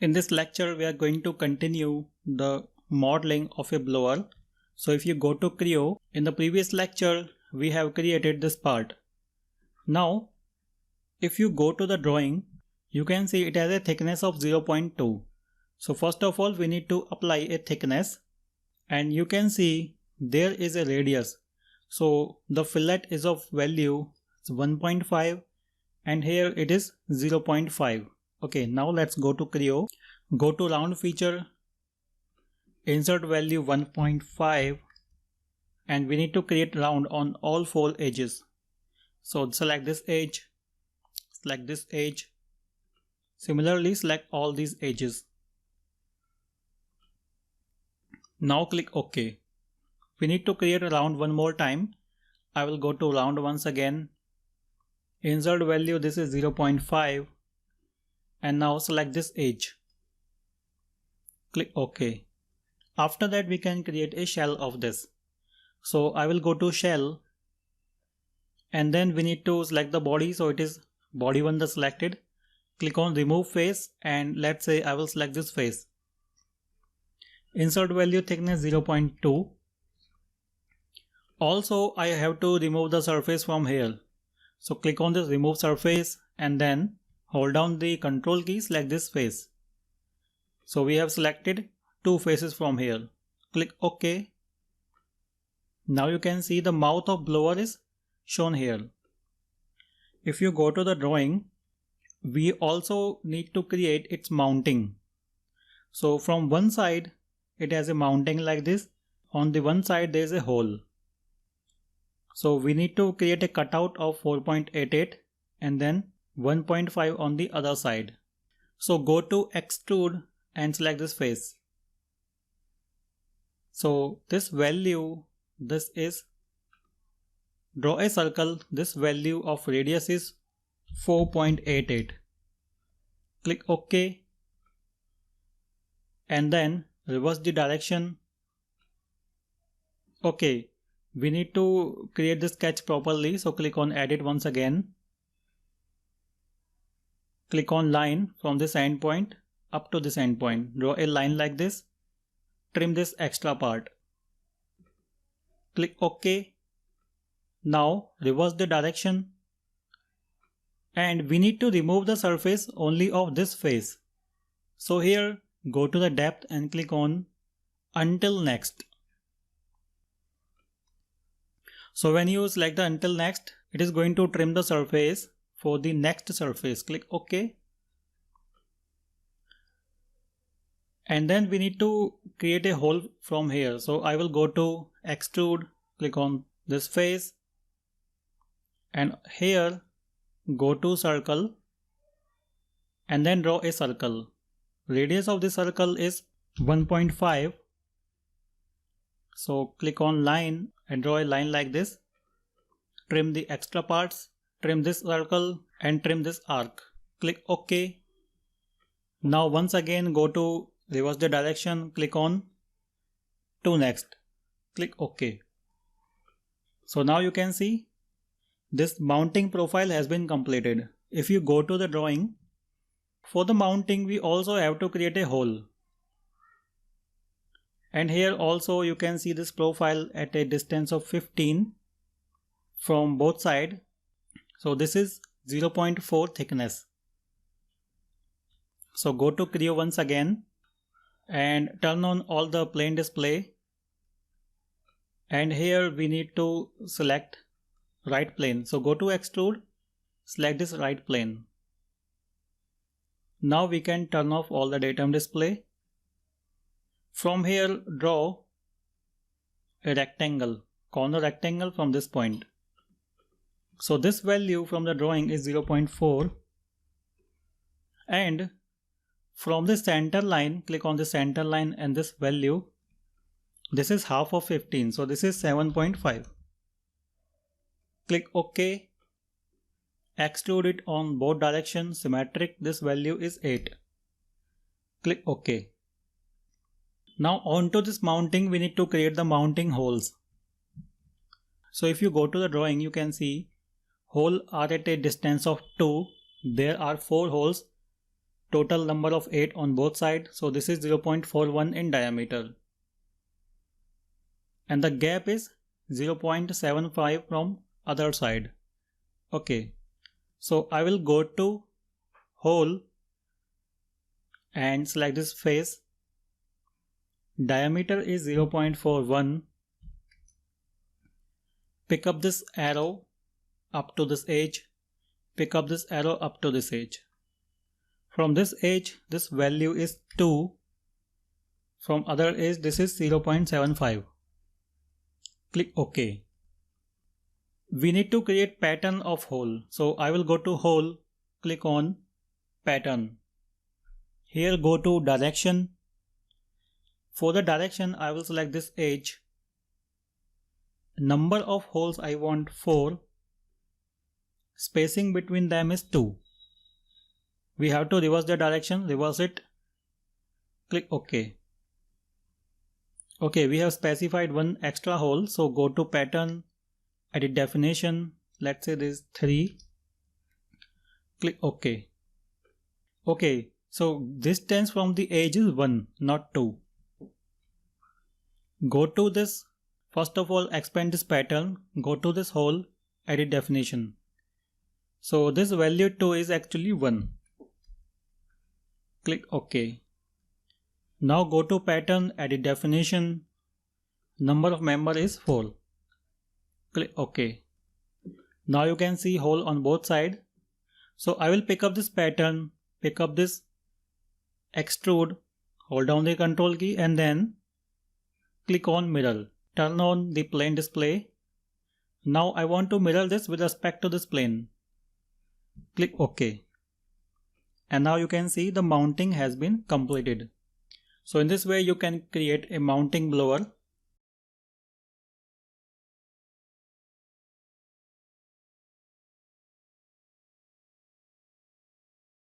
In this lecture, we are going to continue the modeling of a blower. So if you go to CREO, in the previous lecture, we have created this part. Now, if you go to the drawing, you can see it has a thickness of 0.2. So first of all, we need to apply a thickness, and you can see there is a radius. So the fillet is of value 1.5 and here it is 0.5. Okay, now let's go to CREO, go to round feature, insert value 1.5, and we need to create round on all 4 edges. So select this edge, select this edge, similarly select all these edges. Now click OK. We need to create a round one more time. I will go to round once again, insert value, this is 0.5, and now select this edge. Click OK. After that we can create a shell of this. So I will go to shell, and then we need to select the body, so it is body 1 the selected. Click on remove face, and let's say I will select this face. Insert value thickness 0.2. Also I have to remove the surface from here. So click on this remove surface and then hold down the control key, select this face. So we have selected 2 faces from here. Click OK. Now you can see the mouth of blower is shown here. If you go to the drawing, we also need to create its mounting. So from one side it has a mounting like this. On the one side there is a hole. So we need to create a cutout of 4.88 and then 1.5 on the other side. So go to extrude and select this face. So this value, this is, draw a circle, this value of radius is 4.88. Click OK, and then reverse the direction. Okay, we need to create this sketch properly, so click on edit once again. Click on line from this endpoint up to this endpoint. Draw a line like this. Trim this extra part. Click OK. Now reverse the direction. And we need to remove the surface only of this face. So here go to the depth and click on until next. So when you select the until next, it is going to trim the surface for the next surface. Click OK. And then we need to create a hole from here. So I will go to extrude, click on this face, and here go to circle and then draw a circle. Radius of this circle is 1.5. So click on line and draw a line like this. Trim the extra parts, trim this circle and trim this arc. Click OK. Now once again go to reverse the direction, click on to next. Click OK. So now you can see this mounting profile has been completed. If you go to the drawing, for the mounting we also have to create a hole. And here also you can see this profile at a distance of 15 from both sides. So this is 0.4 thickness. So go to CREO once again and turn on all the plane display. And here we need to select right plane. So go to extrude, select this right plane. Now we can turn off all the datum display. From here draw a rectangle, corner rectangle from this point. So this value from the drawing is 0.4, and from the center line, click on the center line and this value, this is half of 15, so this is 7.5. Click OK. Extrude it on both directions, symmetric, this value is 8. Click OK. Now onto this mounting we need to create the mounting holes. So if you go to the drawing, you can see holes are at a distance of 2. There are 4 holes. total number of 8 on both sides, so this is 0.41 in diameter. And the gap is 0.75 from other side. Okay, so I will go to hole and select this face. Diameter is 0.41. Pick up this arrow up to this edge. Pick up this arrow up to this edge. From this edge, this value is 2. From other edge, this is 0.75. Click OK. We need to create pattern of hole. So I will go to hole, click on pattern. Here go to direction. For the direction, I will select this edge. Number of holes I want 4. Spacing between them is 2. We have to reverse the direction, reverse it. Click OK. Okay, we have specified one extra hole, so go to pattern, edit definition, let's say this is 3. Click OK. Okay, so distance from the edge is 1, not 2. Go to this, first of all expand this pattern, go to this hole, edit definition. So this value 2 is actually 1. Click OK. Now go to pattern, edit definition, number of member is 4. Click OK. Now you can see hole on both sides. So I will pick up this pattern, pick up this extrude, hold down the control key and then click on mirror. Turn on the plane display. Now I want to mirror this with respect to this plane. Click OK. And now you can see the mounting has been completed. So in this way you can create a mounting blower